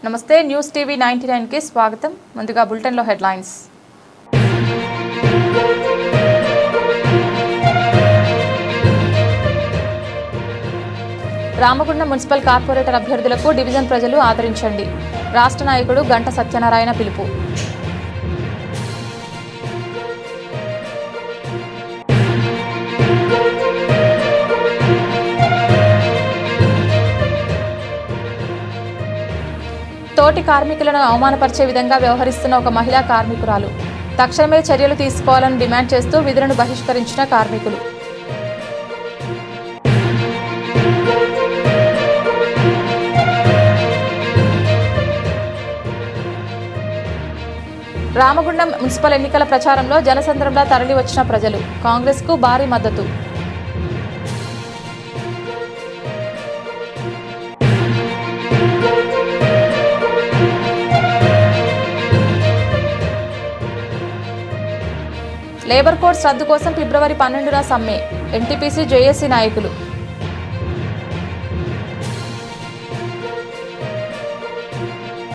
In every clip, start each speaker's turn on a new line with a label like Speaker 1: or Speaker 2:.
Speaker 1: నమస్తే news TV 99 కి స్వాగతం. ముందుగా బులెటిన్ లో హెడ్లైన్స్. రామగుండం మున్సిపల్ కార్పొరేటర్ అభ్యర్థులకు డివిజన్ ప్రజలు ఆదరించండి. రాష్ట్ర నాయకుడు గంట సత్యనారాయణ పిలుపు. తోటి కార్మికులను అవమానపరిచే విధంగా వ్యవహరిస్తున్న ఒక మహిళా కార్మికురాలు. తక్షణమే చర్యలు తీసుకోవాలని డిమాండ్ చేస్తూ విధులను బహిష్కరించిన కార్మికులు. రామగుండం మున్సిపల్ ఎన్నికల ప్రచారంలో జనసంద్రంలా తరలి వచ్చిన ప్రజలు. కాంగ్రెస్కు భారీ మద్దతు. లేబర్ కోడ్స్ రద్దు కోసం ఫిబ్రవరి 12న సమ్మె. ఎన్టీపీసీ జేఏసీ నాయకులు.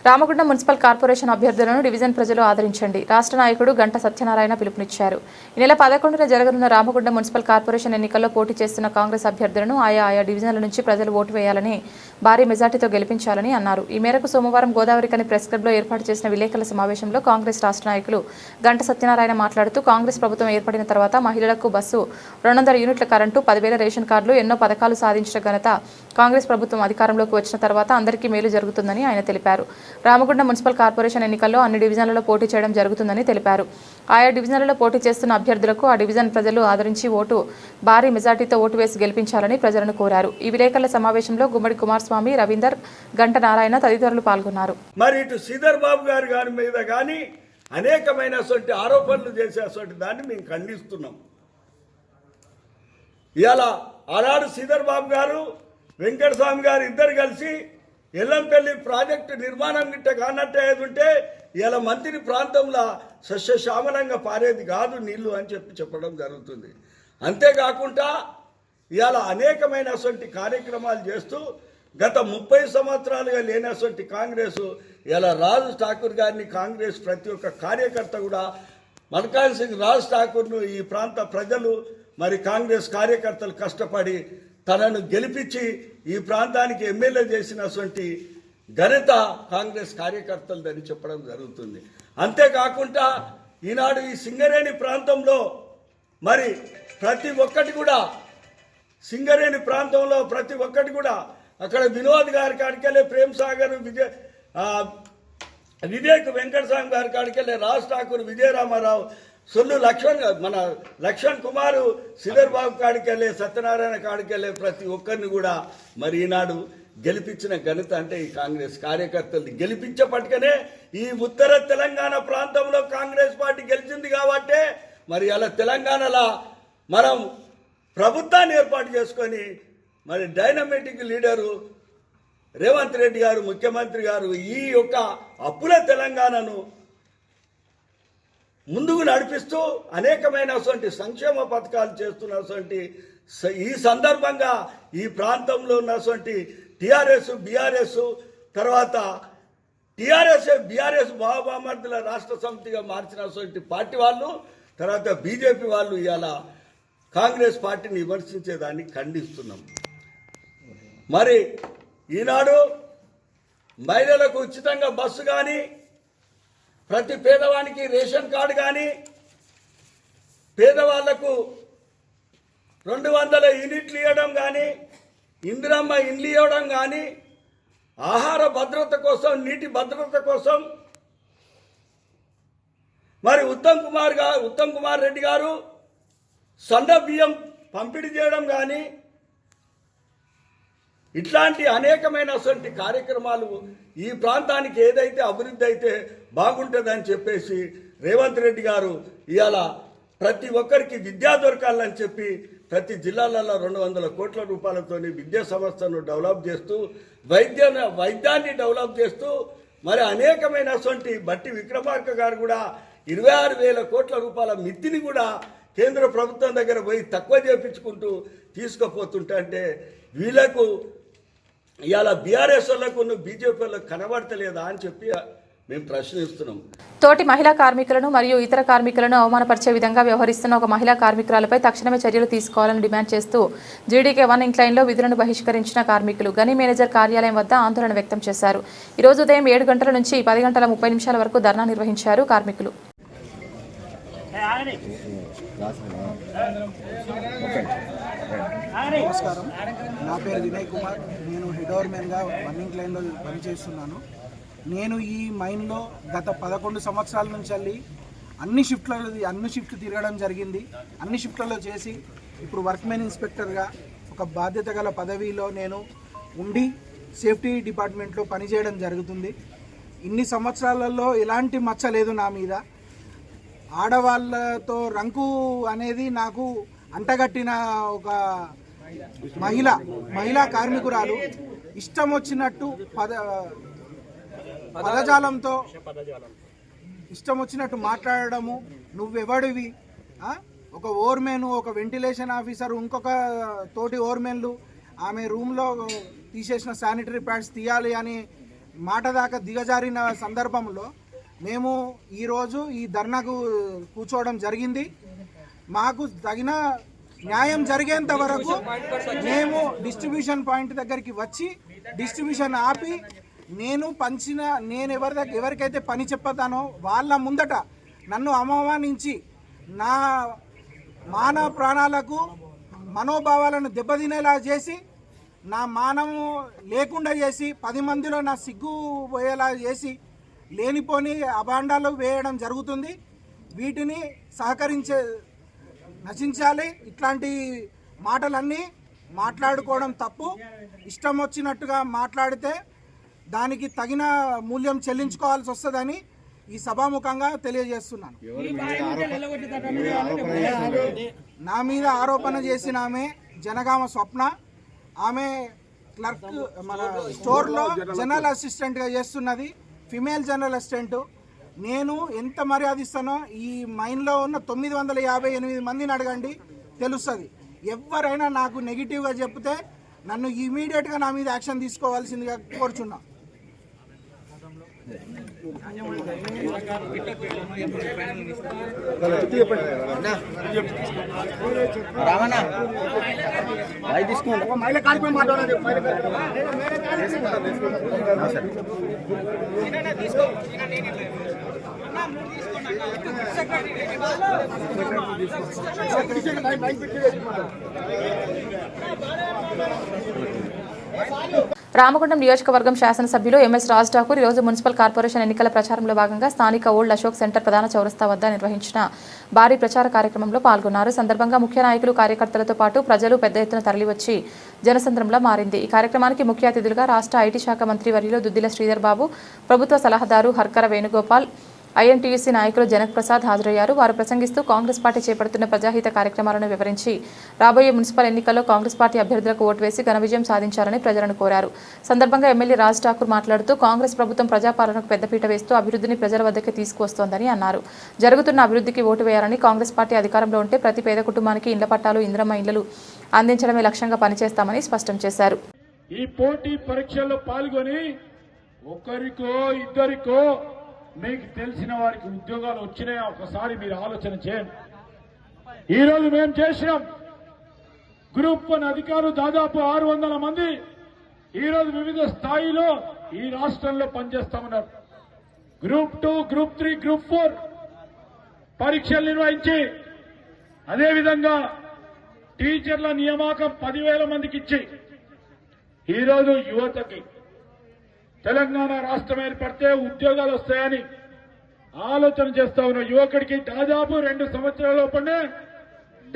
Speaker 1: రామగుండం మున్సిపల్ కార్పొరేషన్ అభ్యర్థులను డివిజన్ ప్రజలు ఆదరించండి. రాష్ట్ర నాయకుడు గంట సత్యనారాయణ పిలుపునిచ్చారు. ఈ నెల 11న జరగనున్న రామగుండం మున్సిపల్ కార్పొరేషన్ ఎన్నికల్లో పోటీ చేస్తున్న కాంగ్రెస్ అభ్యర్థులను ఆయా డివిజన్ల నుంచి ప్రజలు ఓటు వేయాలని, భారీ మెజార్టీతో గెలిపించాలని అన్నారు. ఈ మేరకు సోమవారం గోదావరికని ప్రెస్ క్లబ్లో ఏర్పాటు చేసిన విలేకరుల సమావేశంలో కాంగ్రెస్ రాష్ట్ర నాయకులు గంట సత్యనారాయణ మాట్లాడుతూ, కాంగ్రెస్ ప్రభుత్వం ఏర్పడిన తర్వాత మహిళలకు బస్సు, 200 యూనిట్ల కరెంటు, 10,000 రేషన్ కార్డులు, ఎన్నో పథకాలు సాధించిన ఘనత కాంగ్రెస్ ప్రభుత్వం అధికారంలోకి వచ్చిన తర్వాత అందరికీ మేలు జరుగుతుందని ఆయన తెలిపారు. రామగుండం మున్సిపల్ కార్పొరేషన్ ఎన్నికల్లో అన్ని డివిజన్లలో పోటీ చేయడం జరుగుతుందని తెలిపారు. ఆయా డివిజన్లలో పోటీ చేస్తున్న అభ్యర్థులకు ఆ డివిజన్ ప్రజలు ఆదరించి భారీ మెజార్టీతో ఓటు వేసి గెలిపించాలని ప్రజలను కోరారు. ఈ విలేకరుల సమావేశంలో గుమ్మడి కుమారస్వామి, రవీందర్, గంట నారాయణ తదితరులు పాల్గొన్నారు.
Speaker 2: మరి ఇటు శ్రీధర్ బాబు గారి మీద కానీ అనేకమైన ఆరోపణలు చేసేటువంటి దాన్ని మేము ఖండిస్తున్నాం. ఇలా ఆనాడు శ్రీధర్ బాబు గారు, వెంకటస్వామి గారు ఇద్దరు కలిసి ఎల్లంపల్లి ప్రాజెక్టు నిర్మాణం గిట్ట కానట్టు ఏదుంటే ఇలా మంత్రి ప్రాంతంలో సస్యశ్యామలంగా పారేది కాదు నీళ్లు అని చెప్పడం జరుగుతుంది. అంతేకాకుండా ఇవాళ అనేకమైనటువంటి కార్యక్రమాలు చేస్తూ గత 30 సంవత్సరాలుగా లేనటువంటి కాంగ్రెస్ ఇలా రాజు ఠాకూర్ గారిని, కాంగ్రెస్ ప్రతి ఒక్క కార్యకర్త కూడా మల్కాన్ సింగ్ రాజ్ ఠాకూర్ను ఈ ప్రాంత ప్రజలు మరి కాంగ్రెస్ కార్యకర్తలు కష్టపడి తనను గెలిపించి ఈ ప్రాంతానికి ఎమ్మెల్యే చేసినటువంటి ఘనత కాంగ్రెస్ కార్యకర్తలదని చెప్పడం జరుగుతుంది. అంతేకాకుండా ఈనాడు ఈ సింగరేణి ప్రాంతంలో మరి ప్రతి ఒక్కటి కూడా అక్కడ వినోద్ గారి కాడికెళ్ళే ప్రేమ్ సాగర్, వివేక్ వెంకటస్వామి గారి కాడికెళ్ళే రాజ్ ఠాకూర్, విజయరామారావు, సొల్లు మన లక్ష్మణ్ కుమారు, శ్రీధర్ బాబు కాడికెళ్ళే, సత్యనారాయణ కాడికెళ్ళే ప్రతి ఒక్కరిని కూడా మరి ఈనాడు గెలిపించిన ఘనత అంటే ఈ కాంగ్రెస్ కార్యకర్తలు గెలిపించపట్టుకనే ఈ ఉత్తర తెలంగాణ ప్రాంతంలో కాంగ్రెస్ పార్టీ గెలిచింది. కాబట్టి మరి అలా తెలంగాణలో మనం ప్రభుత్వాన్ని ఏర్పాటు చేసుకొని మరి డైనమిటిక్ లీడరు రేవంత్ రెడ్డి గారు, ముఖ్యమంత్రి గారు ఈ యొక్క అప్పుల తెలంగాణను ముందుకు నడిపిస్తూ అనేకమైనటువంటి సంక్షేమ పథకాలు చేస్తున్నటువంటి ఈ సందర్భంగా ఈ ప్రాంతంలో ఉన్నటువంటి టీఆర్ఎస్, బీఆర్ఎస్, తర్వాత బీఆర్ఎస్ బాబామర్దుల రాష్ట్ర సమితిగా మార్చినటువంటి పార్టీ వాళ్ళు, తర్వాత బీజేపీ వాళ్ళు ఇవాళ కాంగ్రెస్ పార్టీని విమర్శించేదాన్ని ఖండిస్తున్నాం. మరి ఈనాడు మహిళలకు ఉచితంగా బస్సు కానీ, ప్రతి పేదవానికి రేషన్ కార్డు కానీ, పేదవాళ్లకు 200 యూనిట్లు ఇవ్వడం కానీ, ఇందిరమ్మ ఇండ్లు ఇవ్వడం కానీ, ఆహార భద్రత కోసం, నీటి భద్రత కోసం మరి ఉత్తమ్ కుమార్ రెడ్డి గారు సన్న బియ్యం పంపిణీ చేయడం కానీ, ఇట్లాంటి అనేకమైనటువంటి కార్యక్రమాలు ఈ ప్రాంతానికి ఏదైతే అభివృద్ధి అయితే బాగుంటుందని చెప్పేసి రేవంత్ రెడ్డి గారు ఇవాళ ప్రతి ఒక్కరికి విద్యా దొరకాలని చెప్పి ప్రతి జిల్లాలలో 200 కోట్ల రూపాయలతో విద్యా సంస్థను డెవలప్ చేస్తూ వైద్యాన్ని డెవలప్ చేస్తూ మరి అనేకమైనటువంటి బట్టి విక్రమార్క గారు కూడా 26,000 కోట్ల రూపాయల మిత్తిని కూడా కేంద్ర ప్రభుత్వం దగ్గర పోయి తక్కువ చేపించుకుంటూ తీసుకుపోతుంటే అంటే వీళ్లకు ఇవాళ బీఆర్ఎస్ వాళ్ళకు బీజేపీ వాళ్ళకు కనబడతలేదా అని చెప్పి మేము ప్రశ్నిస్తున్నాం.
Speaker 1: తోటి మహిళా కార్మికులను మరియు ఇతర కార్మికులను అవమానపరిచే విధంగా వ్యవహరిస్తున్న ఒక మహిళా కార్మికురాలపై తక్షణమే చర్యలు తీసుకోవాలని డిమాండ్ చేస్తూ జీడీకే 1 ఇంక్లైన్లో విధులను బహిష్కరించిన కార్మికులు గని మేనేజర్ కార్యాలయం వద్ద ఆందోళన వ్యక్తం చేశారు. ఈ రోజు ఉదయం 7 గంటల నుంచి 10 గంటల 30 నిమిషాల వరకు ధర్నా నిర్వహించారు కార్మికులు.
Speaker 3: నమస్కారం, నా పేరు వినయ్ కుమార్. నేను హెడ్ ఓవర్మెన్గా 1 ఇంక్లైన్లో పనిచేస్తున్నాను. నేను ఈ మైన్లో గత 11 సంవత్సరాల నుంచి వెళ్ళి అన్ని షిఫ్ట్లు తిరగడం జరిగింది. అన్ని షిఫ్ట్లలో చేసి ఇప్పుడు వర్క్మెన్ ఇన్స్పెక్టర్గా ఒక బాధ్యత గల పదవిలో నేను ఉండి సేఫ్టీ డిపార్ట్మెంట్లో పనిచేయడం జరుగుతుంది. ఇన్ని సంవత్సరాలలో ఎలాంటి మచ్చ లేదు నా మీద. ఆడవాళ్ళతో రంకు అనేది నాకు అంటగట్టిన ఒక మహిళా కార్మికురాలు ఇష్టం వచ్చినట్టు పదజాలంతో ఇష్టం వచ్చినట్టు మాట్లాడడము, నువ్వెవడివి, ఒక ఓవర్మెన్, ఒక వెంటిలేషన్ ఆఫీసర్, ఇంకొక తోటి ఓవర్మెన్లు ఆమె రూమ్లో తీసేసిన శానిటరీ ప్యాడ్స్ తీయాలి అని మాట దాకా దిగజారిన సందర్భంలో మేము ఈరోజు ఈ ధర్నాకు కూర్చోవడం జరిగింది. మాకు తగిన న్యాయం జరిగేంత వరకు మేము డిస్ట్రిబ్యూషన్ పాయింట్ దగ్గరికి వచ్చి డిస్ట్రిబ్యూషన్ ఆపి నేను ఎవరికైతే పని చెప్పతానో వాళ్ళ ముందట నన్ను అవమానించి నా మానవ ప్రాణాలకు మనోభావాలను దెబ్బతినేలా చేసి నా మానము లేకుండా చేసి 10 మందిలో నా సిగ్గు పోయేలా చేసి లేనిపోని అభాండాలు వేయడం జరుగుతుంది. వీటిని నశించాలి. ఇట్లాంటి మాటలన్నీ మాట్లాడుకోవడం తప్పు. ఇష్టం వచ్చినట్టుగా మాట్లాడితే దానికి తగిన మూల్యం చెల్లించుకోవాల్సి వస్తుందని ఈ సభాముఖంగా తెలియజేస్తున్నాను. నా మీద ఆరోపణ చేసిన ఆమె జనగామ స్వప్న. ఆమె క్లర్క్ మన స్టోర్లో జనరల్ అసిస్టెంట్గా చేస్తున్నది, ఫిమేల్ జనరల్ అసిస్టెంట్. నేను ఎంత మర్యాద ఇస్తానో ఈ మైన్లో ఉన్న 958 మందిని అడగండి, తెలుస్తుంది. ఎవరైనా నాకు నెగిటివ్గా చెప్తే నన్ను ఇమీడియట్గా నా మీద యాక్షన్ తీసుకోవాల్సిందిగా కోరుచున్నా.
Speaker 1: రామగుండం నియోజకవర్గం శాసనసభ్యులు ఎంఎస్ రాజ్ ఠాకూర్ ఈరోజు మున్సిపల్ కార్పొరేషన్ ఎన్నికల ప్రచారంలో భాగంగా స్థానిక ఓల్డ్ అశోక్ సెంటర్ ప్రధాన చౌరస్తా వద్ద నిర్వహించిన భారీ ప్రచార కార్యక్రమంలో పాల్గొన్నారు. సందర్భంగా ముఖ్య నాయకులు, కార్యకర్తలతో పాటు ప్రజలు పెద్ద ఎత్తున తరలివచ్చి జనసంద్రంలా మారింది. ఈ కార్యక్రమానికి ముఖ్య అతిథులుగా రాష్ట్ర ఐటీ శాఖ మంత్రి వర్యులు దుద్దిల శ్రీధర్ బాబు, ప్రభుత్వ సలహాదారు హర్కర వేణుగోపాల్, ఐఎన్టీయూసీ నాయకులు జనక్ ప్రసాద్ హాజరయ్యారు. వారు ప్రసంగిస్తూ కాంగ్రెస్ పార్టీ చేపడుతున్న ప్రజాహిత కార్యక్రమాలను వివరించి రాబోయే మున్సిపల్ ఎన్నికల్లో కాంగ్రెస్ పార్టీ అభ్యర్థులకు ఓటు వేసి ఘన విజయం సాధించాలని ప్రజలను కోరారు. సందర్భంగా ఎమ్మెల్యే రాజ్ ఠాకూర్ మాట్లాడుతూ కాంగ్రెస్ ప్రభుత్వం ప్రజాపాలనకు పెద్దపీట వేస్తూ అభివృద్ధిని ప్రజల వద్దకు తీసుకువస్తోందని అన్నారు. జరుగుతున్న అభివృద్ధికి ఓటు వేయాలని, కాంగ్రెస్ పార్టీ అధికారంలో ఉంటే ప్రతి పేద కుటుంబానికి ఇండ్ల పట్టాలు, ఇంద్రమ్మ ఇళ్లు అందించడమే లక్ష్యంగా పనిచేస్తామని స్పష్టం చేశారు.
Speaker 4: ఈ పోటీ పరీక్షల్లో పాల్గొని ఒకరికో ఇద్దరికో మీకు తెలిసిన వారికి ఉద్యోగాలు వచ్చినాయా ఒకసారి మీరు ఆలోచన చేయండి. ఈరోజు మేము చేసినాం. గ్రూప్ 1 అధికారులు దాదాపు 600 మంది ఈరోజు వివిధ స్థాయిలో ఈ రాష్ట్రంలో పనిచేస్తామన్నారు. గ్రూప్ 2, గ్రూప్ 3, గ్రూప్ 4 పరీక్షలు నిర్వహించి అదేవిధంగా టీచర్ల నియామకం 10,000 మందికి ఇచ్చి ఈరోజు యువతకి తెలంగాణ రాష్ట్రం ఏర్పడితే ఉద్యోగాలు వస్తాయని ఆలోచన చేస్తా ఉన్న యువకుడికి దాదాపు 2 సంవత్సరాల లోపలనే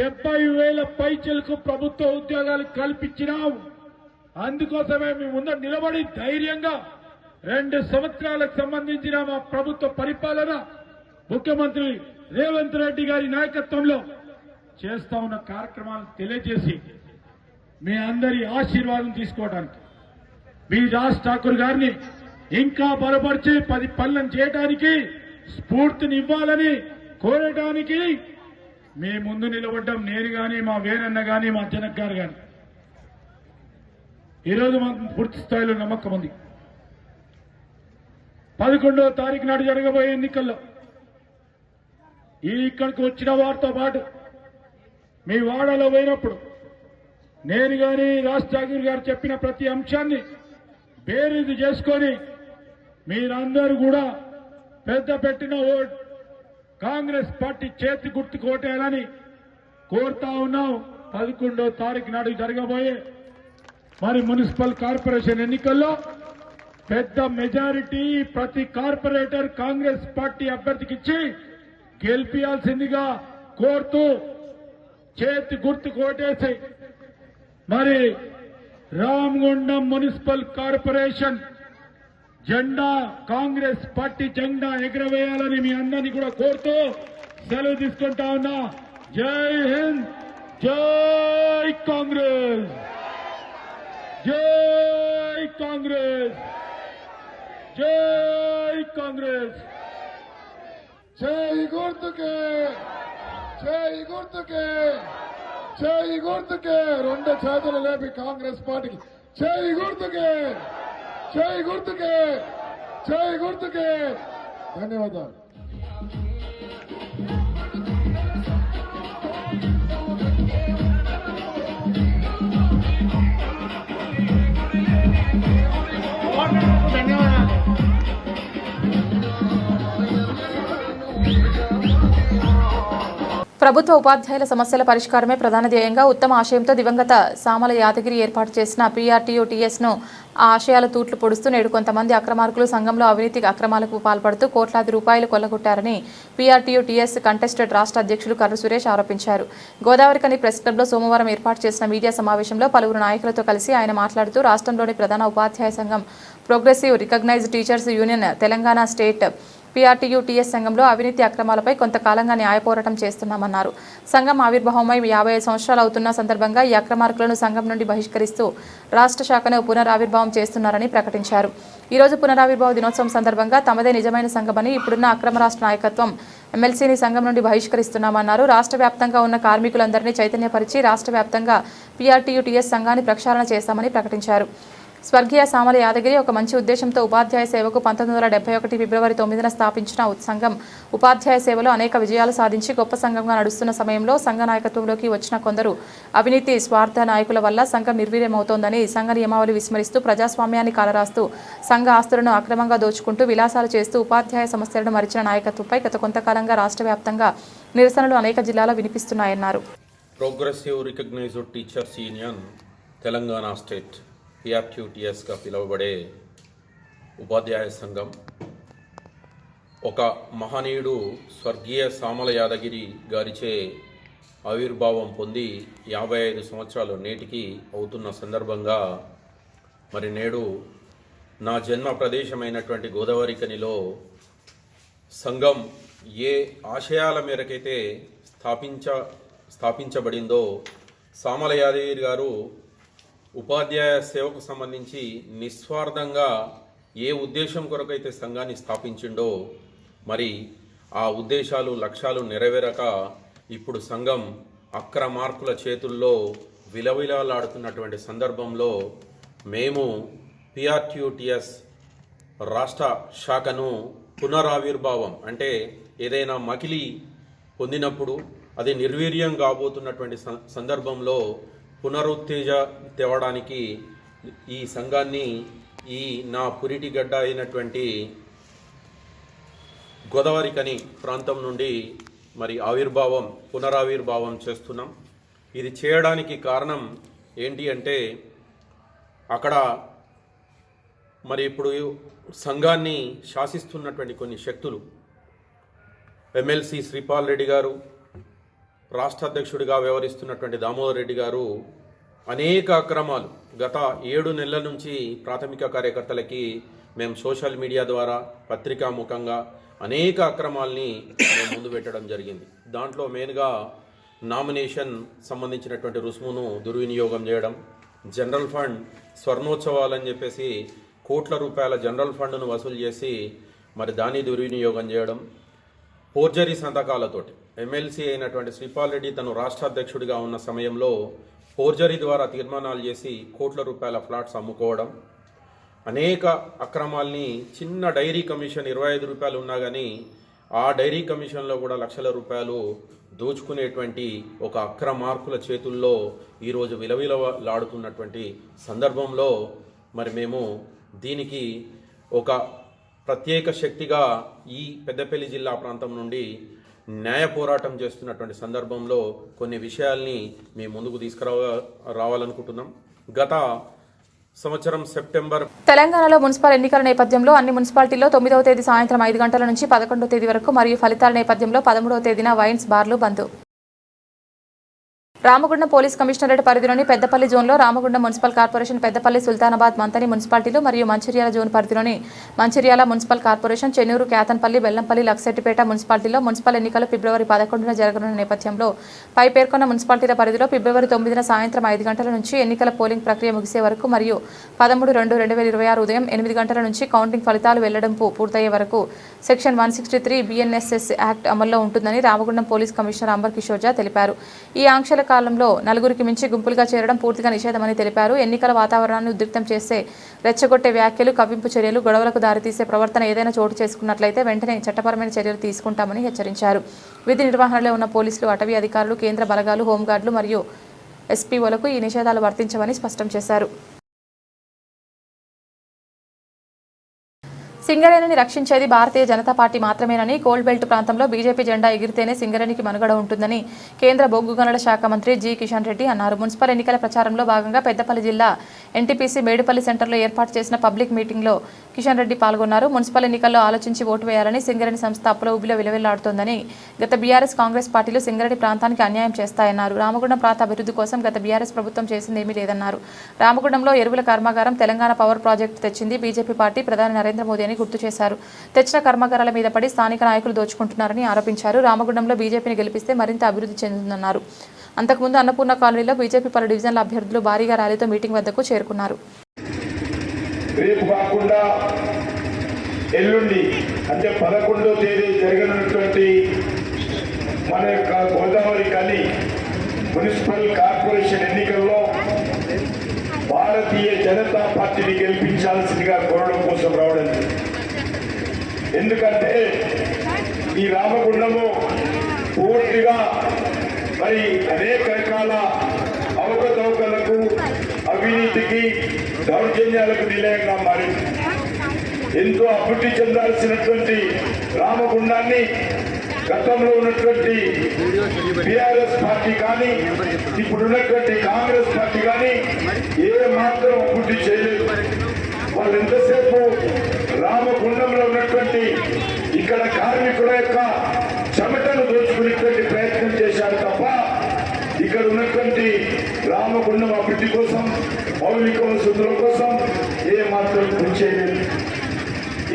Speaker 4: 70,000 పైచలకు ప్రభుత్వ ఉద్యోగాలు కల్పించినాం. అందుకోసమే మేము ముందు నిలబడి ధైర్యంగా 2 సంవత్సరాలకు సంబంధించిన మా ప్రభుత్వ పరిపాలన ముఖ్యమంత్రి రేవంత్ రెడ్డి గారి నాయకత్వంలో చేస్తా ఉన్న కార్యక్రమాలను తెలియజేసి మీ అందరి ఆశీర్వాదం తీసుకోవడానికి, మీ రాజ్ ఠాకూర్ గారిని ఇంకా బలపరిచి 10 పనులను చేయడానికి స్ఫూర్తిని ఇవ్వాలని కోరడానికి మీ ముందు నిలబడ్డం నేను గాని, మా వేరన్న గాని, మా జనక్ గారు గాని. ఈరోజు మాకు పూర్తి స్థాయిలో నమ్మకం ఉంది. 11వ తారీఖు నాడు జరగబోయే ఎన్నికల్లో ఇక్కడికి వచ్చిన వారితో పాటు మీ వాడలో పోయినప్పుడు నేను గాని రాజశేఖర్ గారు చెప్పిన ప్రతి అంశాన్ని బేరీజు చేసుకొని మీరందరూ కూడా పెద్ద పెట్టిన ఓట్ కాంగ్రెస్ పార్టీ చేతి గుర్తు కోటేయాలని కోరుతా ఉన్నాం. 11వ తారీఖు నాడు జరగబోయే మరి మున్సిపల్ కార్పొరేషన్ ఎన్నికల్లో పెద్ద మెజారిటీ ప్రతి కార్పొరేటర్ కాంగ్రెస్ పార్టీ అభ్యర్థికి ఇచ్చి గెలిపించాల్సిందిగా కోరుతూ చేతి గుర్తు కోటేసి మరి రామగుండం మున్సిపల్ కార్పొరేషన్ జెండా కాంగ్రెస్ పార్టీ జెండా ఎగరవేయాలని మీ అందరినీ కూడా కోరుతూ సెలవు తీసుకుంటా ఉన్నా. జై హింద్, జై కాంగ్రెస్, జై కాంగ్రెస్, జై కాంగ్రెస్.
Speaker 5: జై గుర్తుకే, జై గుర్తుకే, జై గుర్తుకే. రెండు చేతులు లేపి కాంగ్రెస్ పార్టీకి జై గుర్తుకే, జై గుర్తుకే, జై గుర్తుకే. ధన్యవాదాలు.
Speaker 1: ప్రభుత్వ ఉపాధ్యాయుల సమస్యల పరిష్కారమే ప్రధాన ధ్యేయంగా ఉత్తమ ఆశయంతో దివంగత సామల యాదగిరి ఏర్పాటు చేసిన PRTU-TSను ఆ ఆశయాల తూట్లు పొడుస్తూ నేడు కొంతమంది అక్రమార్కులు సంఘంలో అవినీతి అక్రమాలకు పాల్పడుతూ కోట్లాది రూపాయలు కొల్లగొట్టారని PRTU-TS కంటెస్టెడ్ రాష్ట్ర అధ్యక్షులు కర్రు సురేష్ ఆరోపించారు. గోదావరికని ప్రెస్ క్లబ్లో సోమవారం ఏర్పాటు చేసిన మీడియా సమావేశంలో పలువురు నాయకులతో కలిసి ఆయన మాట్లాడుతూ రాష్ట్రంలోని ప్రధాన ఉపాధ్యాయ సంఘం progressive recognised teachers union Telangana state PRTU-TS సంఘంలో అవినీతి అక్రమాలపై కొంతకాలంగా న్యాయ పోరాటం చేస్తున్నామన్నారు. సంఘం ఆవిర్భావమై 55 సంవత్సరాలు అవుతున్న సందర్భంగా ఈ అక్రమార్కులను సంఘం నుండి బహిష్కరిస్తూ రాష్ట్ర శాఖను పునరావిర్భావం చేస్తున్నారని ప్రకటించారు. ఈ రోజు పునరావిర్భావ దినోత్సవం సందర్భంగా తమదే నిజమైన సంఘమని ఇప్పుడున్న అక్రమ రాష్ట్ర నాయకత్వం ఎమ్మెల్సీని సంఘం నుండి బహిష్కరిస్తున్నామన్నారు. రాష్ట్ర వ్యాప్తంగా ఉన్న కార్మికులందరినీ చైతన్యపరిచి రాష్ట్ర వ్యాప్తంగా PRTU-TS సంఘాన్ని ప్రక్షాళన చేస్తామని ప్రకటించారు. స్వర్గీయ సామల యాదగిరి ఒక మంచి ఉద్దేశంతో ఉపాధ్యాయ సేవకు 1971 ఫిబ్రవరి 9న స్థాపించిన సంఘం ఉపాధ్యాయ సేవలో అనేక విజయాలు సాధించి గొప్ప సంఘంగా నడుస్తున్న సమయంలో సంఘ నాయకత్వంలోకి వచ్చిన కొందరు అవినీతి స్వార్థ నాయకుల వల్ల సంఘం నిర్వీర్యమవుతోందని సంఘ నియమావళి విస్మరిస్తూ ప్రజాస్వామ్యాన్ని కాలరాస్తూ సంఘ ఆస్తులను అక్రమంగా దోచుకుంటూ విలాసాలు చేస్తూ ఉపాధ్యాయ సమస్యలను మరిచిన నాయకత్వంపై గత కొంతకాలంగా రాష్ట్ర వ్యాప్తంగా నిరసనలు అనేక జిల్లాలో వినిపిస్తున్నాయన్నారు.
Speaker 6: Progressive recognised teachers union Telangana state PRTU-TSగా పిలువబడే ఉపాధ్యాయ సంఘం ఒక మహనీయుడు స్వర్గీయ సామల యాదగిరి గారిచే ఆవిర్భావం పొంది 55 సంవత్సరాలు నేటికి అవుతున్న సందర్భంగా మరి నేడు నా జన్మ ప్రదేశమైనటువంటి గోదావరికనిలో సంఘం ఏ ఆశయాల మేరకైతే స్థాపించబడిందో సామల యాదగిరి గారు ఉపాధ్యాయ సేవకు సంబంధించి నిస్వార్థంగా ఏ ఉద్దేశం కొరకైతే సంఘాన్ని స్థాపించిండో మరి ఆ ఉద్దేశాలు లక్ష్యాలు నెరవేరక ఇప్పుడు సంఘం అక్రమార్కుల చేతుల్లో విలవిలాడుతున్నటువంటి సందర్భంలో మేము PRTU-TS రాష్ట్ర శాఖను పునరావిర్భావం అంటే ఏదైనా మకిలి పొందినప్పుడు అది నిర్వీర్యం కాబోతున్నటువంటి సందర్భంలో పునరుత్తేజ తేవడానికి ఈ సంఘాన్ని ఈ నా పురిటిగడ్డ అయినటువంటి గోదావరికని ప్రాంతం నుండి మరి పునరావిర్భావం చేస్తున్నాం. ఇది చేయడానికి కారణం ఏంటి అంటే అక్కడ మరి ఇప్పుడు సంఘాన్ని శాసిస్తున్నటువంటి కొన్ని శక్తులు ఎమ్మెల్సీ శ్రీపాల్ రెడ్డి గారు, రాష్ట్ర అధ్యక్షుడిగా వ్యవహరిస్తున్నటువంటి దామోదర్ రెడ్డి గారు అనేక అక్రమాలు గత 7 నెలల నుంచి ప్రాథమిక కార్యకర్తలకి మేము సోషల్ మీడియా ద్వారా పత్రికాముఖంగా అనేక అక్రమాల్ని మేము ముందు పెట్టడం జరిగింది. దాంట్లో మెయిన్గా నామినేషన్ సంబంధించినటువంటి రుసుమును దుర్వినియోగం చేయడం, జనరల్ ఫండ్ స్వర్ణోత్సవాలని చెప్పేసి కోట్ల రూపాయల జనరల్ ఫండ్ను వసూలు చేసి మరి దాన్ని దుర్వినియోగం చేయడం, ఫోర్జరీ సంతకాలతోటి ఎమ్మెల్సీ అయినటువంటి శ్రీపాల్ రెడ్డి తను రాష్ట్ర అధ్యక్షుడిగా ఉన్న సమయంలో ఫోర్జరీ ద్వారా తీర్మానాలు చేసి కోట్ల రూపాయల ఫ్లాట్స్ అమ్ముకోవడం, అనేక అక్రమాల్ని చిన్న డైరీ కమిషన్ 25 రూపాయలు ఉన్నా కానీ ఆ డైరీ కమిషన్లో కూడా లక్షల రూపాయలు దోచుకునేటువంటి ఒక అక్రమార్కుల చేతుల్లో ఈరోజు విలవిలలాడుతున్నటువంటి సందర్భంలో మరి మేము దీనికి ఒక ప్రత్యేక శక్తిగా ఈ పెద్దపల్లి జిల్లా ప్రాంతం నుండి న్యాయ పోరాటం చేస్తున్నటువంటి సందర్భంలో కొన్ని విషయాల్ని మీ ముందుకు రావాలనుకుంటున్నాం. గత సంవత్సరం సెప్టెంబర్
Speaker 1: తెలంగాణలో మున్సిపల్ ఎన్నికల నేపథ్యంలో అన్ని మున్సిపాలిటీల్లో 9వ తేదీ సాయంత్రం 5 గంటల నుంచి 11వ తేదీ వరకు మరియు ఫలితాల నేపథ్యంలో 13వ తేదీన వైన్స్ బార్లు బంద్. రామగుండం పోలీస్ కమిషనరేట్ పరిధిలోని పెద్దపల్లి జోన్లో రామగుండం మున్సిపల్ కార్పొరేషన్, పెద్దపల్లి, సుల్తానాబాద్, మంతని మున్సిపాలిటీలు మరియు మంచిర్యాల జోన్ పరిధిలోని మంచిర్యాల మున్సిపల్ కార్పొరేషన్, చెన్నూరు, కేతన్పల్లి, బెల్లంపల్లి, లక్సెట్టిపేట మున్సిపాలిటీలో మున్సిపల్ ఎన్నికలు ఫిబ్రవరి 11న జరగనున్న నేపథ్యంలో పై పేర్కొన్న మున్సిపాలిటీల పరిధిలో ఫిబ్రవరి 9న సాయంత్రం 5 గంటల నుంచి ఎన్నికల పోలింగ్ ప్రక్రియ ముగిసే వరకు మరియు 13/2/2026 ఉదయం 8 గంటల నుంచి కౌంటింగ్ ఫలితాలు వెల్లడింపు పూర్తయ్యే వరకు సెక్షన్ 163 BNSS యాక్ట్ అమల్లో ఉంటుందని రామగుండం పోలీస్ కమిషనర్ అంబర్ కిషోర్ జా తెలిపారు. ఈ ఆంక్షల కాలంలో నలుగురికి మించి గుంపులుగా చేరడం పూర్తిగా నిషేధమని తెలిపారు. ఎన్నికల వాతావరణాన్ని ఉద్రిక్తం చేసే రెచ్చగొట్టే వ్యాఖ్యలు, కవ్వింపు చర్యలు, గొడవలకు దారితీసే ప్రవర్తన ఏదైనా చోటు చేసుకున్నట్లయితే వెంటనే చట్టపరమైన చర్యలు తీసుకుంటామని హెచ్చరించారు. విధి నిర్వహణలో ఉన్న పోలీసులు, అటవీ అధికారులు, కేంద్ర బలగాలు, హోంగార్డులు మరియు ఎస్పీఓలకు ఈ నిషేధాలు వర్తించవని స్పష్టం చేశారు. సింగరేణిని రక్షించేది భారతీయ జనతా పార్టీ మాత్రమేనని, కోల్డ్ బెల్ట్ ప్రాంతంలో బీజేపీ జెండా ఎగిరితేనే సింగరేణికి మనుగడ ఉంటుందని కేంద్ర బొగ్గు గనుల శాఖ మంత్రి జి కిషన్ రెడ్డి అన్నారు. మున్సిపల్ ఎన్నికల ప్రచారంలో భాగంగా పెద్దపల్లి జిల్లా ఎన్టీపీసీ మేడుపల్లి సెంటర్లో ఏర్పాటు చేసిన పబ్లిక్ మీటింగ్లో కిషన్ రెడ్డి పాల్గొన్నారు. మున్సిపల్ ఎన్నికల్లో ఆలోచించి ఓటు వేయాలని, సింగరేణి సంస్థ అప్పుల ఊబిలో విలవిల్లాడుతోందని, గత బీఆర్ఎస్, కాంగ్రెస్ పార్టీలు సింగరేణి ప్రాంతానికి అన్యాయం చేస్తాయన్నారు. రామగుండం ప్రాంత అభివృద్ధి కోసం గత బీఆర్ఎస్ ప్రభుత్వం చేసిందేమీ లేదన్నారు. రామగుండంలో ఎరువుల కర్మాగారం, తెలంగాణ పవర్ ప్రాజెక్టు తెచ్చింది బీజేపీ పార్టీ, ప్రధాని నరేంద్ర మోదీ అని గుర్తు చేశారు. తెచ్చిన కర్మాగారాల మీద పడి స్థానిక నాయకులు దోచుకుంటున్నారని ఆరోపించారు. రామగుండంలో బీజేపీని గెలిపిస్తే మరింత అభివృద్ధి చెందుతుందన్నారు. అంతకుముందు అన్నపూర్ణ కాలనీలో బీజేపీ పలు డివిజన్ల అభ్యర్థులు భారీగా ర్యాలీతో మీటింగ్ వద్దకు చేరుకున్నారు.
Speaker 7: రేపు కాకుండా ఎల్లుండి అంటే 11వ తేదీ జరగనున్నటువంటి మన యొక్క గోదావరి కని మున్సిపల్ కార్పొరేషన్ ఎన్నికల్లో భారతీయ జనతా పార్టీని గెలిపించాల్సిందిగా కోరడం కోసం రావడం. ఎందుకంటే ఈ రామగుండము పూర్తిగా మరి అనేక రకాల అవకతవకలకు, అవినీతికి, దౌర్జన్యాలకు నిలయంగా మారింది. ఎంతో అభివృద్ధి చెందాల్సినటువంటి రామగుండాన్ని గతంలో ఉన్నటువంటి బీఆర్ఎస్ పార్టీ కానీ ఇప్పుడున్నటువంటి కాంగ్రెస్ పార్టీ కానీ ఏ మాత్రం అభివృద్ధి చేయలేదు. వాళ్ళు ఎంతసేపు రామగుండంలో ఉన్నటువంటి ఇక్కడ కార్మికుల యొక్క చెమటను దోచుకునేటువంటి ప్రయత్నం చేశారు తప్ప ఇక్కడ ఉన్నటువంటి రామగుండం అభివృద్ధి కోసం, మౌలిక వసతుల కోసం ఏ మాత్రం కృషి చేయలేదు.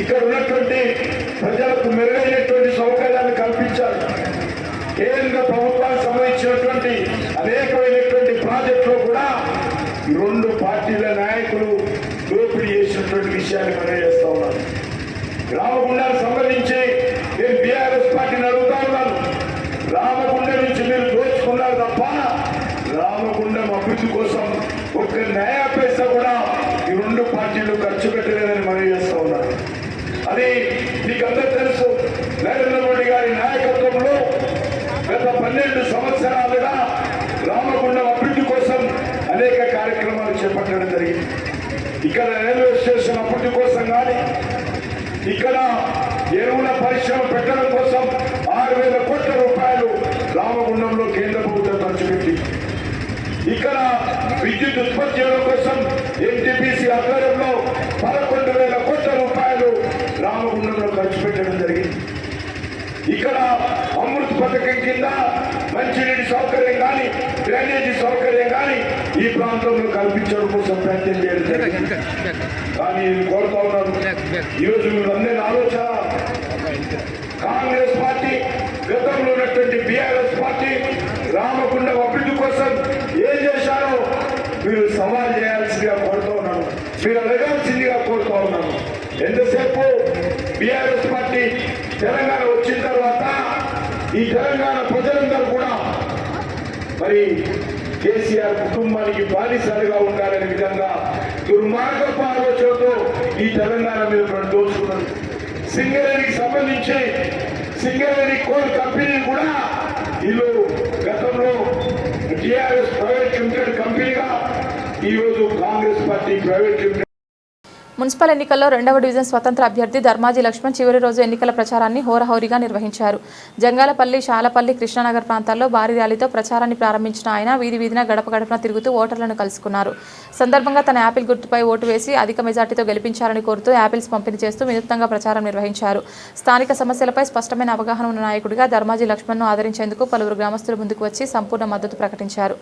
Speaker 7: ఇక్కడ ఉన్నటువంటి ప్రజలకు మెరుగైనటువంటి సౌకర్యాలు కల్పించారు. కేంద్ర ప్రభుత్వానికి సంబంధించినటువంటి అనేకమైనటువంటి ప్రాజెక్టులో కూడా ఈ 2 పార్టీల నాయకులు దోపిడీ చేసినటువంటి విషయాన్ని మనం చేస్తా ఉన్నారు. రామగుండానికి సంబంధించి నేను బీఆర్ఎస్ పార్టీని అడుగుతా ఉన్నాను. రామగుండం నుంచి మీరు దోచుకున్నారు తప్ప రామగుండం అభివృద్ధి కోసం ఒక్క న్యాయ పైసా కూడా ఈ 2 పార్టీలు ఖర్చు పెట్టలేదని మనం చేస్తా ఉన్నారు. అది మీకు అందరూ తెలుసు. నరేంద్ర మోడీ గారి నాయకత్వంలో గత 12 సంవత్సరాలుగా రామగుండం అభివృద్ధి కోసం అనేక కార్యక్రమాలు చేపట్టడం జరిగింది. ఇక్కడ రైల్వే స్టేషన్ అభివృద్ధి కోసం కానీ, ఇక్కడ ఎరువుల పరిశ్రమ పెట్టడం కోసం 6,000 కోట్ల రూపాయలు రామగుండంలో కేంద్ర ప్రభుత్వం ఖర్చు పెట్టి, ఇక్కడ విద్యుత్ ఉత్పత్తి చేయడం కోసం ఎన్టీపీసీ ఆధ్వర్యంలో 11,000 కోట్ల రూపాయలు రామగుండంలో ఖర్చు పెట్టడం జరిగింది. ఇక్కడ అమృత్ పథకం కింద మంచినీటి సౌకర్యం కానీ, డ్రైనేజీ సౌకర్యం కానీ ఈ ప్రాంతంలో కల్పించడం కోసం ప్రయత్నం చేయడం జరిగింది. కానీ నేను కోరుతా ఉన్నాను, ఈరోజు అందరి ఆలోచన కాంగ్రెస్ పార్టీ, గతంలో ఉన్నటువంటి బీఆర్ఎస్ పార్టీ రామగుండం అభివృద్ధి కోసం ఏం చేశారో మీరు సవాల్ చేయాల్సిందిగా కోరుతా ఉన్నాను, మీరు అడగాల్సిందిగా కోరుతా ఉన్నాను. ఎంతసేపు బీఆర్ఎస్ పార్టీ తెలంగాణ వచ్చిన తర్వాత ఈ తెలంగాణ ప్రజలందరూ కూడా మరి కేసీఆర్ కుటుంబానికి బానిసలుగా ఉండాలనే విధంగా దుర్మార్గపు ఆలోచనతో ఈ తెలంగాణ మీద దోచుకున్నారు. సింగరేణికి సంబంధించి సింగరేణి కోల్ కంపెనీ కూడా వీళ్ళు గతంలో టీఆర్ఎస్ ప్రైవేట్ లిమిటెడ్ కంపెనీగా ఈరోజు Congress party private limited.
Speaker 1: Municipal ఎన్నికల్లో 2వ డివిజన్ స్వతంత్ర అభ్యర్థి ధర్మాజీ లక్ష్మణ్ చివరి రోజు ఎన్నికల ప్రచారాన్ని హోరాహోరీగా నిర్వహించారు. జంగాలపల్లి, శాలపల్లి, కృష్ణానగర్ ప్రాంతాల్లో భారీ ర్యాలీతో ప్రచారాన్ని ప్రారంభించిన ఆయన వీధి వీధిన గడప గడపన తిరుగుతూ ఓటర్లను కలుసుకున్నారు. సందర్భంగా తన యాపిల్ గుర్తుపై ఓటు వేసి అధిక మెజార్టీతో గెలిపించాలని కోరుతూ యాపిల్స్ పంపిణీ చేస్తూ వినూత్నంగా ప్రచారం నిర్వహించారు. స్థానిక సమస్యలపై స్పష్టమైన అవగాహన ఉన్న నాయకుడిగా ధర్మాజీ లక్ష్మణ్ను ఆదరించేందుకు పలువురు గ్రామస్తులు ముందుకు వచ్చి సంపూర్ణ మద్దతు ప్రకటించారు.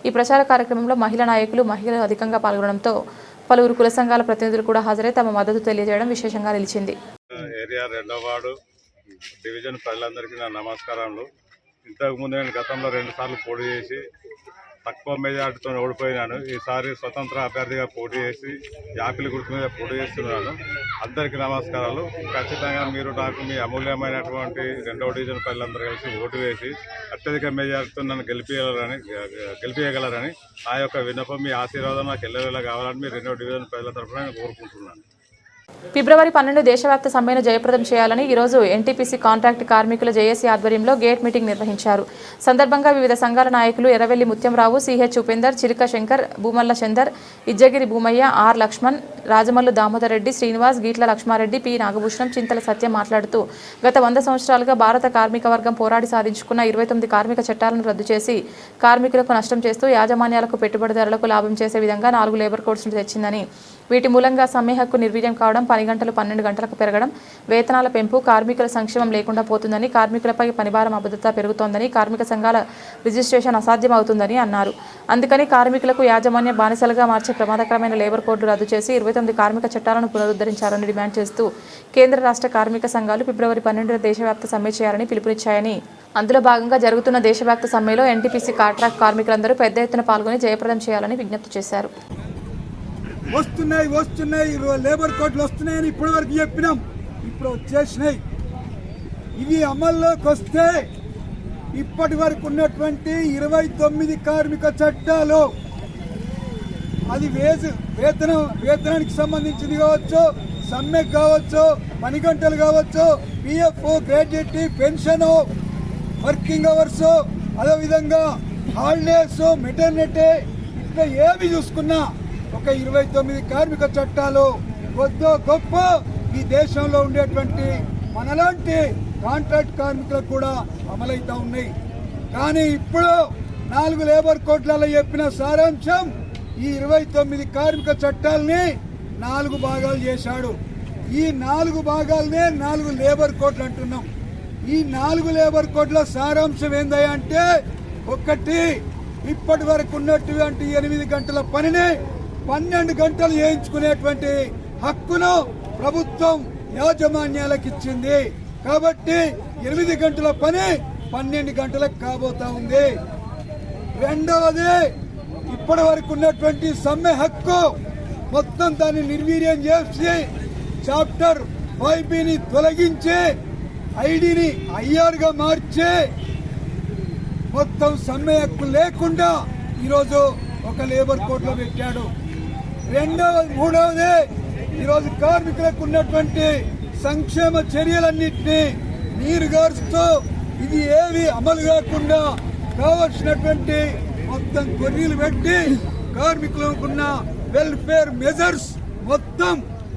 Speaker 1: ఈ ప్రచార కార్యక్రమంలో మహిళా నాయకులు, మహిళలు అధికంగా పాల్గొనడంతో పలువురు కుల సంఘాల ప్రతినిధులు కూడా హాజరై తమ మద్దతు తెలియజేయడం విశేషంగా నిలిచింది.
Speaker 8: ఏరియా 2వ వార్డు డివిజన్ ప్రజలందరికీ నా నమస్కారాలు. ఇంతకుముందు నేను గతంలో 2 సార్లు పోటీ చేసి తక్కువ మెజార్టీతో ఓడిపోయినాను. ఈసారి స్వతంత్ర అభ్యర్థిగా పోటీ చేసి యాపిల్ గుర్తు మీద పోటీ చేస్తున్నాను. అందరికీ నమస్కారాలు. ఖచ్చితంగా మీరు నాకు మీ అమూల్యమైనటువంటి 2వ డివిజన్ ప్రజలందరూ కలిసి ఓటు వేసి అత్యధిక మెజార్టీతో నన్ను గెలిపించగలరని నా యొక్క విన్నపం, మీ ఆశీర్వాదం నాకు ఎల్లవేళ కావాలని మీ 2వ డివిజన్ ప్రజల తరఫున నేను కోరుకుంటున్నాను.
Speaker 1: ఫిబ్రవరి 12 దేశవ్యాప్త సమ్మెను జయప్రదం చేయాలని ఈరోజు ఎన్టీపీసీ కాంట్రాక్ట్ కార్మికుల జేఏసీ ఆధ్వర్యంలో గేట్ మీటింగ్ నిర్వహించారు. సందర్భంగా వివిధ సంఘాల నాయకులు ఎర్రవెల్లి ముత్యంరావు, సిహెచ్ ఉపేందర్, చిరుక శంకర్, భూమల్ల చందర్, ఇజ్జగిరి భూమయ్య, ఆర్ లక్ష్మణ్, రాజమల్లు దామోదర్ రెడ్డి, శ్రీనివాస్, గీట్ల లక్ష్మారెడ్డి, పి నాగభూషణం, చింతల సత్యం మాట్లాడుతూ గత 100 సంవత్సరాలుగా భారత కార్మిక వర్గం పోరాడి సాధించుకున్న 29 కార్మిక చట్టాలను రద్దు చేసి కార్మికులకు నష్టం చేస్తూ యాజమాన్యాలకు, పెట్టుబడిదారులకు లాభం చేసే విధంగా 4 లేబర్ కోడ్స్ను తెచ్చిందని, వీటి మూలంగా సమ్మె హక్కు నిర్వీర్యం కావడం, పని గంటలు 12 గంటలకు పెరగడం, వేతనాల పెంపు, కార్మికుల సంక్షేమం లేకుండా పోతుందని, కార్మికులపై పనిభారం అభద్రత పెరుగుతోందని, కార్మిక సంఘాల రిజిస్ట్రేషన్ అసాధ్యం అవుతుందని అన్నారు. అందుకని కార్మికులకు యాజమాన్య బానిసలుగా మార్చే ప్రమాదకరమైన లేబర్ కోడ్లు రద్దు చేసి 29 కార్మిక చట్టాలను పునరుద్ధరించాలని డిమాండ్ చేస్తూ కేంద్ర రాష్ట్ర కార్మిక సంఘాలు ఫిబ్రవరి 12న దేశవ్యాప్త సమ్మె చేయాలని పిలుపునిచ్చాయని, అందులో భాగంగా జరుగుతున్న దేశవ్యాప్త సమ్మెలో ఎన్టీపీసీ కాంట్రాక్ట్ కార్మికులందరూ పెద్ద ఎత్తున పాల్గొని జయప్రదం చేయాలని విజ్ఞప్తి చేశారు.
Speaker 9: వస్తున్నాయి లేబర్ కోడ్లు వస్తున్నాయని ఇప్పటి వరకు చెప్పినాం. ఇప్పుడు వచ్చేసినాయి. ఇవి అమల్లోకి వస్తే ఇప్పటి వరకు ఉన్నటువంటి 29 కార్మిక చట్టాలు, అది వేతనానికి సంబంధించింది కావచ్చు, సమ్మెకు కావచ్చు, పని గంటలు కావచ్చు, PF, gratuity, pension, working hours, అదేవిధంగా హాలిడేస్, మెటర్నిటీ, ఇట్లా ఏవి చూసుకున్నా ఒక 29 కార్మిక చట్టాలు కొద్దో గొప్ప ఈ దేశంలో ఉండేటువంటి మనలాంటి కాంట్రాక్ట్ కార్మికులకు కూడా అమలవుతా ఉన్నాయి. కానీ ఇప్పుడు 4 లేబర్ కోడ్లలో చెప్పిన సారాంశం ఈ 29 కార్మిక చట్టాలని 4 భాగాలు చేశాడు. ఈ 4 భాగాలనే 4 లేబర్ కోడ్లు అంటున్నాం. ఈ 4 లేబర్ కోడ్ల సారాంశం ఏందంటే, ఒకటి, ఇప్పటి వరకు ఉన్నటువంటి 8 గంటల పనిని 12 గంటలు చేయించుకునేటువంటి హక్కును ప్రభుత్వం యాజమాన్యాలకు ఇచ్చింది. కాబట్టి 8 గంటల పని 12 గంటలకు కాబోతా ఉంది. రెండవది, ఇప్పటి వరకు ఉన్నటువంటి సమ్మె హక్కు మొత్తం దాన్ని నిర్వీర్యం చేసి చాప్టర్ 5బిని తొలగించి ఐడిని ఐఆర్గా మార్చి మొత్తం సమ్మె హక్కు లేకుండా ఈరోజు ఒక లేబర్ కోడ్లో పెట్టాడు. మూడవది, ఈరోజు కార్మికులకు ఉన్నటువంటి సంక్షేమ చర్యలన్నింటినీ నీరుగారుస్తూ ఇది ఏవి అమలు కాకుండా కావలసినటువంటి మొత్తం కొర్రీలు పెట్టి కార్మికులకు ఉన్న వెల్ఫేర్ మెజర్స్ మొత్తం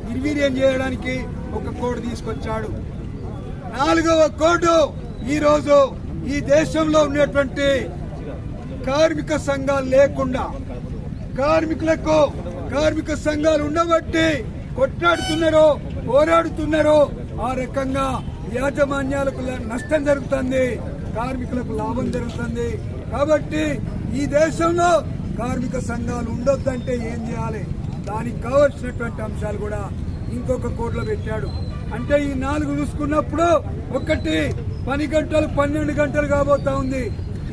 Speaker 9: నిర్వీర్యం చేయడానికి ఒక కోడ్ తీసుకొచ్చాడు. 4వ కోడ్, ఈరోజు ఈ దేశంలో ఉన్నటువంటి కార్మిక సంఘాలు లేకుండా కార్మిక సంఘాలు ఉండబట్టి కొట్లాడుతున్నారో, పోరాడుతున్నారో, ఆ రకంగా యాజమాన్యాలకు నష్టం జరుగుతుంది, కార్మికులకు లాభం జరుగుతుంది. కాబట్టి ఈ దేశంలో కార్మిక సంఘాలు ఉండొద్దంటే ఏం చేయాలి, దానికి కావలసినటువంటి అంశాలు కూడా ఇంకొక కోడ్లో పెట్టాడు. అంటే ఈ 4 చూసుకున్నప్పుడు, ఒకటి, పని గంటలు 12 గంటలు కాబోతా ఉంది.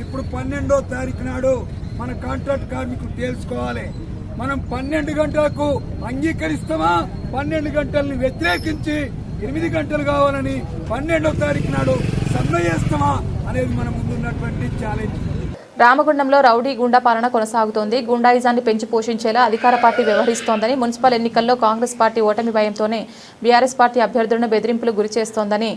Speaker 9: ఇప్పుడు 12వ తారీఖు నాడు మన కాంట్రాక్ట్ కార్మికులు తెలుసుకోవాలి, మనం 12 గంటలకు అంగీకరిస్తామా, 12 గంటల్ని వ్యతిరేకించి 8 గంటలు కావాలని 12వ తారీఖు నాడు సమ్మె చేస్తామా అనేది మన ముందున్నటువంటి ఛాలెంజ్.
Speaker 1: రామగుండంలో రౌడీ గూండా పాలన కొనసాగుతోంది. గూండాయిజాన్ని పెంచి పోషించేలా అధికార పార్టీ వ్యవహరిస్తోందని, మున్సిపల్ ఎన్నికల్లో కాంగ్రెస్ పార్టీ ఓటమి భయంతోనే బీఆర్ఎస్ పార్టీ అభ్యర్థులను బెదిరింపులు గురి చేస్తోందని,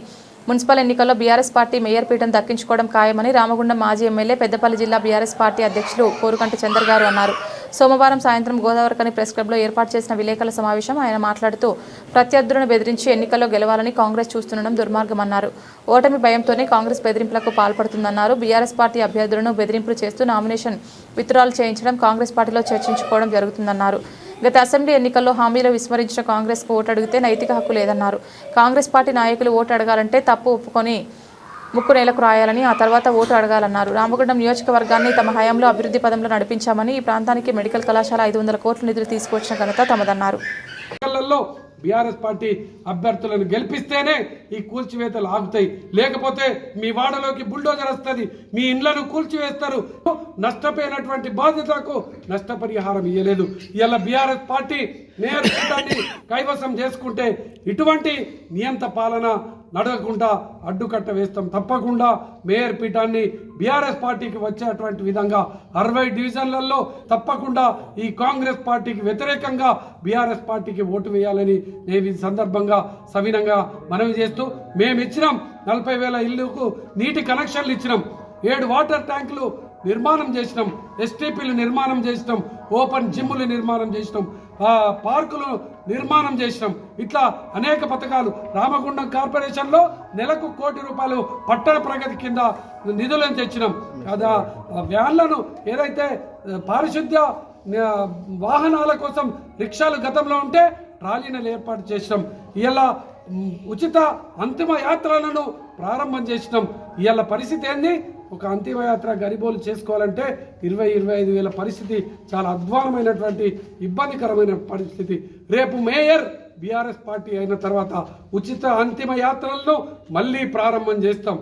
Speaker 1: మున్సిపల్ ఎన్నికల్లో బీఆర్ఎస్ పార్టీ మేయర్ పీఠం దక్కించుకోవడం ఖాయమని రామగుండం మాజీ ఎమ్మెల్యే పెద్దపల్లి జిల్లా బీఆర్ఎస్ పార్టీ అధ్యక్షులు కోరుకంటి చందర్ గారు అన్నారు. సోమవారం సాయంత్రం గోదావరికని ప్రెస్ క్లబ్లో ఏర్పాటు చేసిన విలేకరుల సమావేశం ఆయన మాట్లాడుతూ ప్రత్యర్థులను బెదిరించి ఎన్నికల్లో గెలవాలని కాంగ్రెస్ చూస్తుండడం దుర్మార్గమన్నారు. ఓటమి భయంతోనే కాంగ్రెస్ బెదిరింపులకు పాల్పడుతుందన్నారు. బీఆర్ఎస్ పార్టీ అభ్యర్థులను బెదిరింపులు చేస్తూ నామినేషన్ విత్డ్రాల్ చేయించడం కాంగ్రెస్ పార్టీలో చర్చించుకోవడం జరుగుతుందన్నారు. గత అసెంబ్లీ ఎన్నికల్లో హామీలు విస్మరించిన కాంగ్రెస్కు ఓటు అడిగితే నైతిక హక్కు లేదన్నారు. కాంగ్రెస్ పార్టీ నాయకులు ఓటు అడగాలంటే తప్పు ఒప్పుకొని ముక్కు నేలకు రాయాలని, ఆ తర్వాత ఓటు అడగాలన్నారు. రామగుండం నియోజకవర్గాన్ని తమ హయాంలో అభివృద్ధి పదంలో నడిపించామని, ఈ ప్రాంతానికి మెడికల్ కళాశాల 500 కోట్ల నిధులు తీసుకొచ్చిన ఘనత తమదన్నారు.
Speaker 10: బీఆర్ఎస్ పార్టీ అభ్యర్థులను గెలిపిస్తేనే ఈ కూల్చివేతలు ఆగుతాయి. లేకపోతే మీ వాడలోకి బుల్డోజర్ వస్తుంది, మీ ఇండ్లను కూల్చివేస్తారు. నష్టపోయినటువంటి బాధితులకు నష్టపరిహారం ఇవ్వలేదు. ఇలా బీఆర్ఎస్ పార్టీ మేయర్ పీఠాన్ని కైవసం చేసుకుంటే ఇటువంటి నియంత పాలన నడవకుండా అడ్డుకట్ట వేస్తాం. తప్పకుండా మేయర్ పీఠాన్ని బీఆర్ఎస్ పార్టీకి వచ్చేటువంటి విధంగా 60 డివిజన్లలో తప్పకుండా ఈ కాంగ్రెస్ పార్టీకి వ్యతిరేకంగా బీఆర్ఎస్ పార్టీకి ఓటు వేయాలని నేను ఈ సందర్భంగా సవినంగా మనవి చేస్తూ, మేము ఇచ్చినాం 40,000 ఇళ్లకు నీటి కనెక్షన్లు ఇచ్చినాం, 7 వాటర్ ట్యాంకులు నిర్మాణం చేసినాం, ఎస్టీపీలు నిర్మాణం చేసినాం, ఓపెన్ జిమ్లు నిర్మాణం చేసినాం, పార్కులు నిర్మాణం చేసినాం. ఇట్లా అనేక పథకాలు. రామగుండం కార్పొరేషన్లో నెలకు ₹1 కోటి పట్టణ ప్రగతి కింద నిధులను తెచ్చినాం. కదా వ్యాన్లను ఏదైతే పారిశుద్ధ్య వాహనాల కోసం రిక్షాలు గతంలో ఉంటే ట్రాలీలను ఏర్పాటు చేసినాం. ఇలా ఉచిత అంతిమ యాత్రలను ప్రారంభం చేసినాం. ఇవాళ పరిస్థితి ఏంది? ఒక అంతిమయాత్ర గరిబోలు చేసుకోవాలంటే 20-25 వేల పరిస్థితి చాలా అధ్వానమైనటువంటి ఇబ్బందికరమైన పరిస్థితి. రేపు మేయర్ బీఆర్ఎస్ పార్టీ అయిన తర్వాత ఉచిత అంతిమ యాత్రలను మళ్ళీ ప్రారంభం చేస్తాం.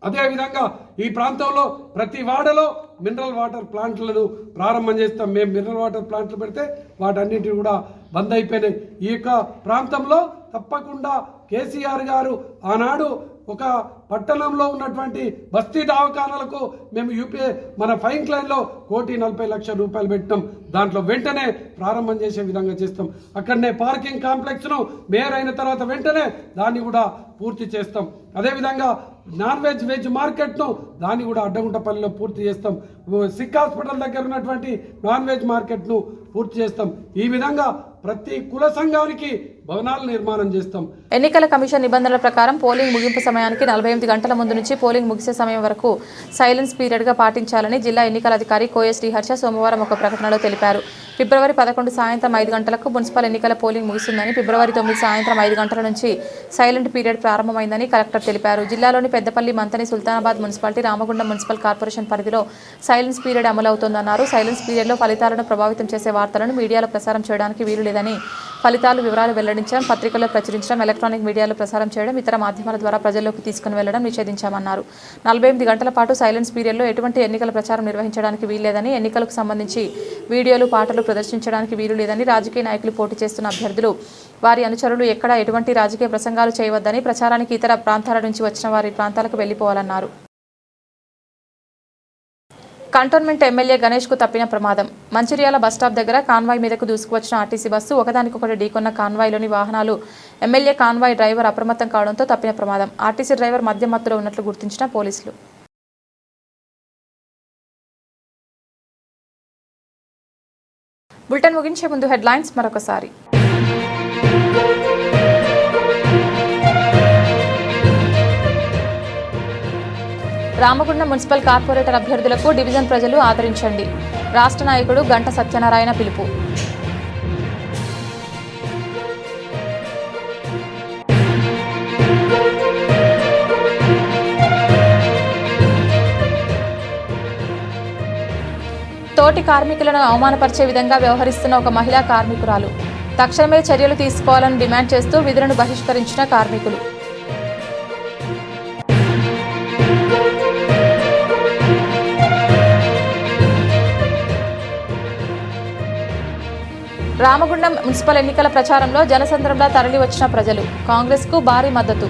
Speaker 10: అదేవిధంగా ఈ ప్రాంతంలో ప్రతి వాడలో మినరల్ వాటర్ ప్లాంట్లను ప్రారంభం చేస్తాం. మేము మినరల్ వాటర్ ప్లాంట్లు పెడితే వాటన్నిటిని కూడా బంద్ అయిపోయినాయి. ఈ యొక్క ప్రాంతంలో తప్పకుండా కేసీఆర్ గారు ఆనాడు ఒక పట్టణంలో ఉన్నటువంటి బస్తీ దవాఖానాలకు మేము యూపీఏ మన ఫైన్ క్లైన్లో ₹1,40,00,000 పెట్టినాం. దాంట్లో వెంటనే ప్రారంభం చేసే విధంగా చేస్తాం. అక్కడనే పార్కింగ్ కాంప్లెక్స్ను మేయర్ అయిన తర్వాత వెంటనే దాన్ని కూడా పూర్తి చేస్తాం. అదేవిధంగా నాన్ వెజ్ మార్కెట్ను దాన్ని కూడా అడ్డగుంటపల్లిలో పూర్తి చేస్తాం. సిక్ హాస్పిటల్ దగ్గర ఉన్నటువంటి నాన్ వెజ్ మార్కెట్ను పూర్తి చేస్తాం. ఈ విధంగా ప్రతి కుల సంఘానికి భవనాలు నిర్మాణం చేస్తాం.
Speaker 1: ఎన్నికల కమిషన్ నిబంధనల ప్రకారం పోలింగ్ ముగింపు సమయానికి 48 గంటల ముందు నుంచి పోలింగ్ ముగిసే సమయం వరకు సైలెన్స్ పీరియడ్గా పాటించాలని జిల్లా ఎన్నికల అధికారి కోఎస్ శ్రీహర్ష సోమవారం ఒక ప్రకటనలో తెలిపారు. ఫిబ్రవరి 11 సాయంత్రం 5 గంటలకు మున్సిపల్ ఎన్నికల పోలింగ్ ముగిసిందని, ఫిబ్రవరి 9 సాయంత్రం 5 గంటల నుంచి సైలెంట్ పీరియడ్ ప్రారంభమైందని కలెక్టర్ తెలిపారు. జిల్లాలోని Peddapalli, Manthani, Sultanabad municipality, Ramagundam municipal corporation పరిధిలో సైలెన్స్ పీరియడ్ అమలవుతోందన్నారు. సైలెన్స్ పీరియడ్లో ఫలితాలను ప్రభావితం చేసే వార్తలను మీడియాలో ప్రసారం చేయడానికి వీలు లేదని, ఫలితాలు వివరాలు వెల్లడించడం, పత్రికల్లో ప్రచురించడం, ఎలక్ట్రానిక్ మీడియాలో ప్రసారం చేయడం, ఇతర మాధ్యమాల ద్వారా ప్రజల్లోకి తీసుకుని వెళ్లడం నిషేధించామన్నారు. 48 గంటల పాటు సైలెన్స్ పీరియడ్లో ఎటువంటి ఎన్నికల ప్రచారం నిర్వహించడానికి వీల్లేదని, ఎన్నికలకు సంబంధించి వీడియోలు, పాటలు ప్రదర్శించడానికి వీలు లేదని, రాజకీయ నాయకులు పోటీ చేస్తున్న అభ్యర్థులు, వారి అనుచరులు ఎక్కడా ఎటువంటి రాజకీయ ప్రసంగాలు చేయవద్దని, ప్రచారానికి ఇతర ప్రాంతాల నుంచి వచ్చిన వారి ప్రాంతాలకు వెళ్లిపోవాలన్నారు. కంటోన్మెంట్ ఎమ్మెల్యే గణేష్కు తప్పిన ప్రమాదం. మంచిర్యాల బస్టాప్ దగ్గర కాన్వాయ్ మీదకు దూసుకువచ్చిన ఆర్టీసీ బస్సు ఒకదానికొకటి ఢీకొన్న కాన్వాయ్లోని వాహనాలు ఎమ్మెల్యే కాన్వాయ్ డ్రైవర్ అప్రమత్తం కావడంతో తప్పిన ప్రమాదం. ఆర్టీసీ డ్రైవర్ మద్యం మత్తులో ఉన్నట్లు గుర్తించిన పోలీసులు. బులెటిన్ ముగించే ముందు హెడ్లైన్స్ మరొకసారి. రామగుండం మున్సిపల్ కార్పొరేటర్ అభ్యర్థులకు డివిజన్ ప్రజలు ఆదరించండి. రాష్ట్ర నాయకుడు గంట సత్యనారాయణ పిలుపు. తోటి కార్మికులను అవమానపరిచే విధంగా వ్యవహరిస్తున్న ఒక మహిళా కార్మికురాలు. తక్షణమే చర్యలు తీసుకోవాలని డిమాండ్ చేస్తూ విధులను బహిష్కరించిన కార్మికులు. రామగుండం మున్సిపల్ ఎన్నికల ప్రచారంలో జనసంద్రంలా తరలి వచ్చిన ప్రజలు. కాంగ్రెస్కు భారీ మద్దతు.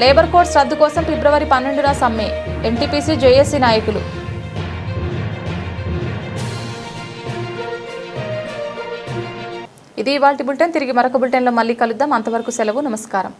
Speaker 1: లేబర్ కోడ్స్ రద్దు కోసం ఫిబ్రవరి 12న సమ్మె. ఎన్టీపీసీ జేఏసీ నాయకులు. ఇది ఇవాల్టి బులెటిన్. తిరిగి మరొక బులెటిన్లో మళ్ళీ కలుద్దాం. అంతవరకు సెలవు. నమస్కారం.